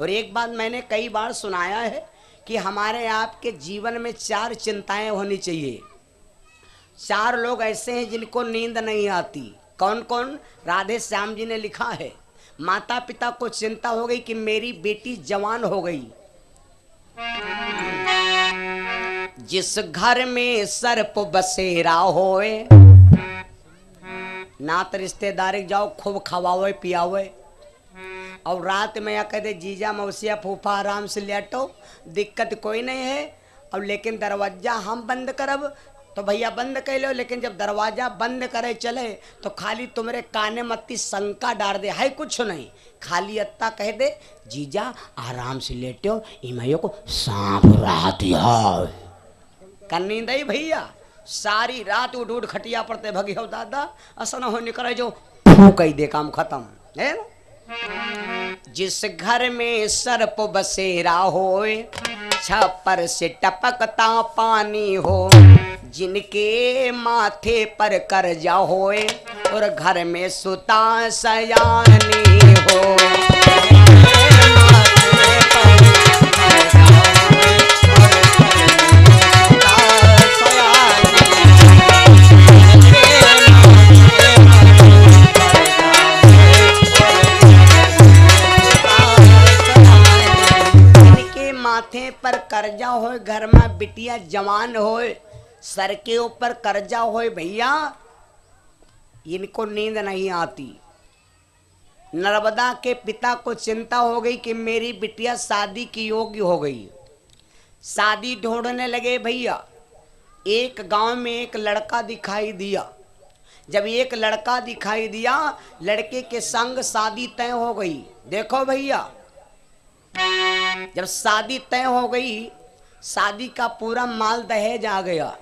और एक बात मैंने कई बार सुनाया है कि हमारे आपके जीवन में 4 चिंताएं होनी चाहिए। 4 लोग ऐसे हैं जिनको नींद नहीं आती। कौन कौन? राधे श्याम जी ने लिखा है, माता पिता को चिंता हो गई कि मेरी बेटी जवान हो गई। जिस घर में सर्प बसेरा होए, नात रिश्तेदारी जाओ खूब खवावे पियावे, और रात में या कहते जीजा मौसिया फूफा आराम से लेटो, दिक्कत कोई नहीं है। अब लेकिन दरवाजा हम बंद करब तो भैया बंद कर लो, लेकिन जब दरवाजा बंद करे चले तो खाली तुम्हारे काने मत्ती शंका डाल दे, है कुछ नहीं, खाली अत्ता कह दे जीजा आराम से लेटो, इमाइयों को सांप रात नींद आई भैया। सारी रात उठ उठ खटिया पड़ते भगे हो दादा, ऐसा न हो निकले जो फूक ही दे, काम खत्म है ना। जिस घर में सर्प बसेरा होए, छप्पर से टपकता पानी हो, जिनके माथे पर कर्जा होए और घर में सुता सयानी हो। माथे पर कर्जा होए, घर में बिटिया जवान होए, सर के ऊपर कर्जा होए भैया, इनको नींद नहीं आती। नर्मदा के पिता को चिंता हो गई कि मेरी बिटिया शादी की योग्य हो गई। शादी ढूंढने लगे भैया। एक गांव में एक लड़का दिखाई दिया। जब एक लड़का दिखाई दिया, लड़के के संग शादी तय हो गई। देखो भैया, जब शादी तय हो गई, शादी का पूरा माल दहेज आ गया।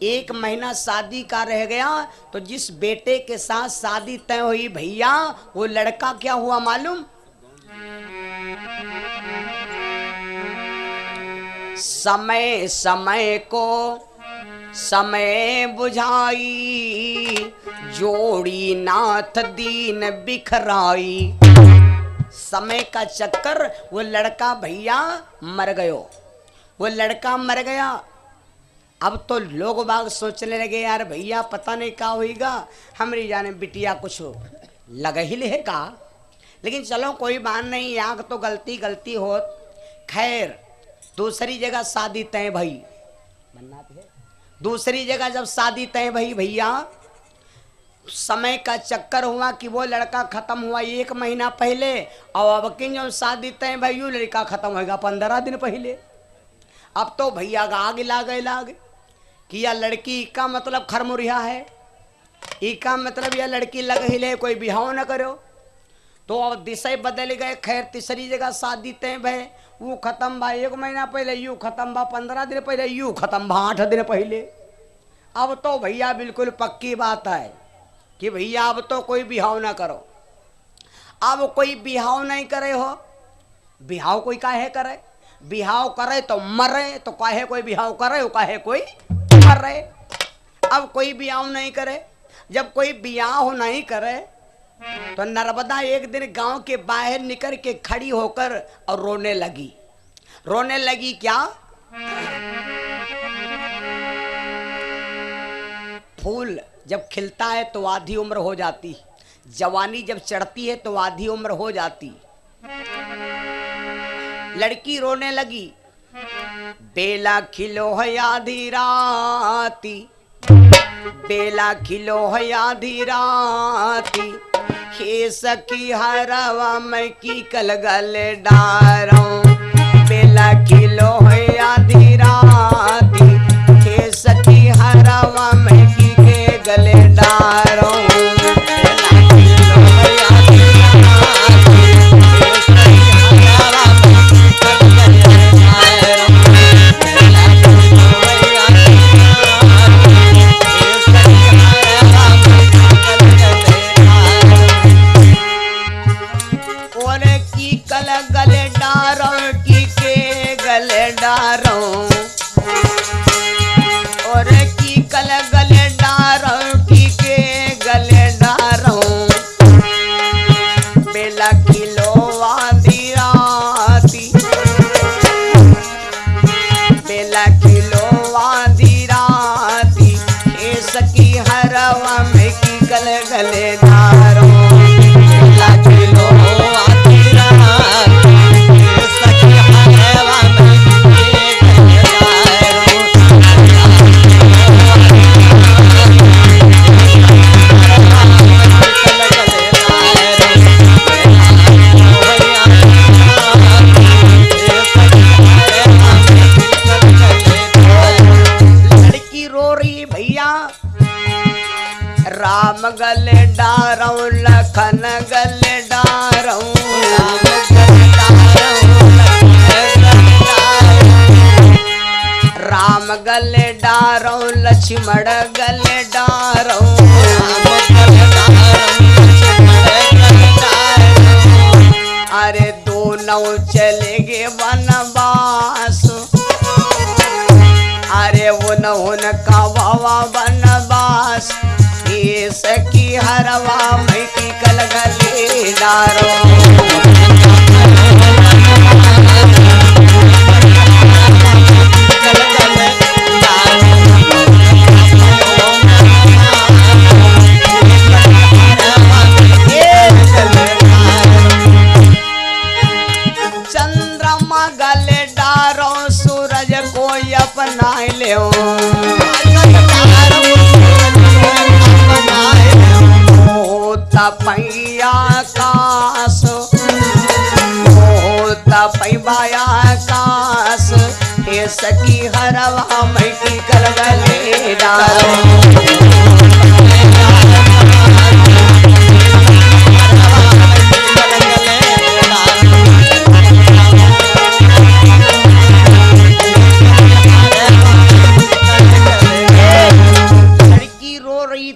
1 महीना शादी का रह गया तो जिस बेटे के साथ शादी तय हुई भैया, वो लड़का क्या हुआ मालूम? समय समय को समय बुझाई, जोड़ी नाथ दीन बिखराई। समय का चक्कर, वो लड़का भैया मर गयो, वो लड़का मर गया। अब तो लोग बाग सोचने लगे यार भैया पता नहीं क्या होगा, हमारी जाने बिटिया कुछ लग ही ले का, लेकिन चलो कोई बात नहीं, यहाँ तो गलती हो। खैर दूसरी जगह शादी तय भई, दूसरी जगह जब शादी तय भई भैया, समय का चक्कर हुआ कि वो लड़का खत्म हुआ 1 महीना पहले, और अब की जो शादी तय भई वो लड़का खत्म होगा 15 दिन पहले। अब तो भैया आगे लागे कि यह लड़की का मतलब खरमुरिया है, इसका मतलब यह लड़की लग ही ले, कोई बिहाव न करो। तो अब दिशा बदल गए। खैर तीसरी जगह शादी तय भय, वो खत्म बा 1 महीना पहले, यू खत्म बा 15 दिन पहले, यू खत्म बा 8 दिन पहले। अब तो भैया बिल्कुल पक्की बात है कि भैया अब तो कोई बिहाव ना करो। अब कोई बिहाव नहीं करे हो, बिहाव कोई काहे करे? बिहाव करे तो मरे, तो काहे कोई बिहाव करे, वो काहे कोई मरे। अब कोई बिहाव नहीं करे। जब कोई बिहाव नहीं करे तो नर्मदा एक दिन गांव के बाहर निकल के खड़ी होकर और रोने लगी। रोने लगी क्या? फूल जब खिलता है तो आधी उम्र हो जाती, जवानी जब चढ़ती है तो आधी उम्र हो जाती। लड़की रोने लगी, बेला खिलो है आधी राती, बेला खिलो है आधी राती, हे सखी हरवा मैं की कल गल डारों, बेला खिलो है आधी राती, हे सखी हरवा मैं की के गले डारों। गले डारो लक्ष्मण गले डारो अरे दोनों चले गे वनवास अरे उनका वावा वनवास ये सखी हरवा मैं की कल गले डारो चंद्रमा गले डारो सूरज को अपना ले तपैया काश तपैया काश हे सखी हरवा मैं की कर गले डारो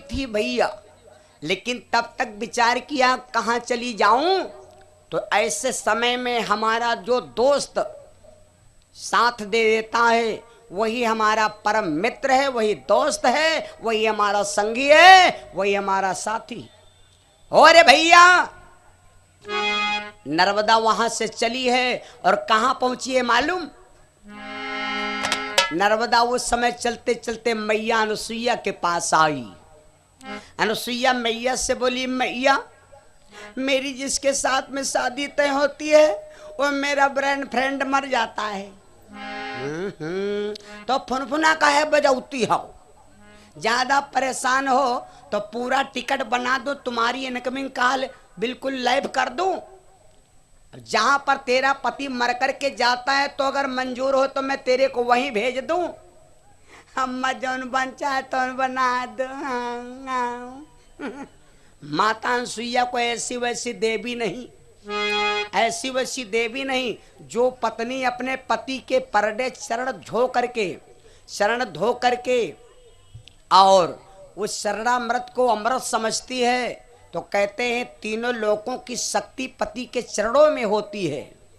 थी भैया, लेकिन तब तक विचार किया कहाँ चली जाऊं। तो ऐसे समय में हमारा जो दोस्त साथ दे देता है वही हमारा परम मित्र है, वही दोस्त है, वही हमारा संगी है, वही हमारा साथी। और भैया नर्मदा वहां से चली है और कहां पहुंची है मालूम? नर्मदा उस समय चलते चलते मैया अनुसुईया के पास आई। अनुसुईया मैया से बोली, मैया मेरी जिसके साथ में शादी तय होती है वो मेरा फ्रेंड मर जाता है। तो फुनफुना का है बजौती हो, ज्यादा परेशान हो तो पूरा टिकट बना दो, तुम्हारी इनकमिंग कॉल बिल्कुल लाइव कर दूं। जहां पर तेरा पति मर कर के जाता है तो अगर मंजूर हो तो मैं तेरे को वहीं भेज दूं। अम्मा जौन बन चाहे तो बना दो। माता अनुसुईया को ऐसी वैसी देवी नहीं, ऐसी वैसी देवी नहीं जो पत्नी अपने पति के परडे शरण धो करके और उस शरणामृत को अमृत समझती है। तो कहते हैं तीनों लोकों की शक्ति पति के चरणों में होती है।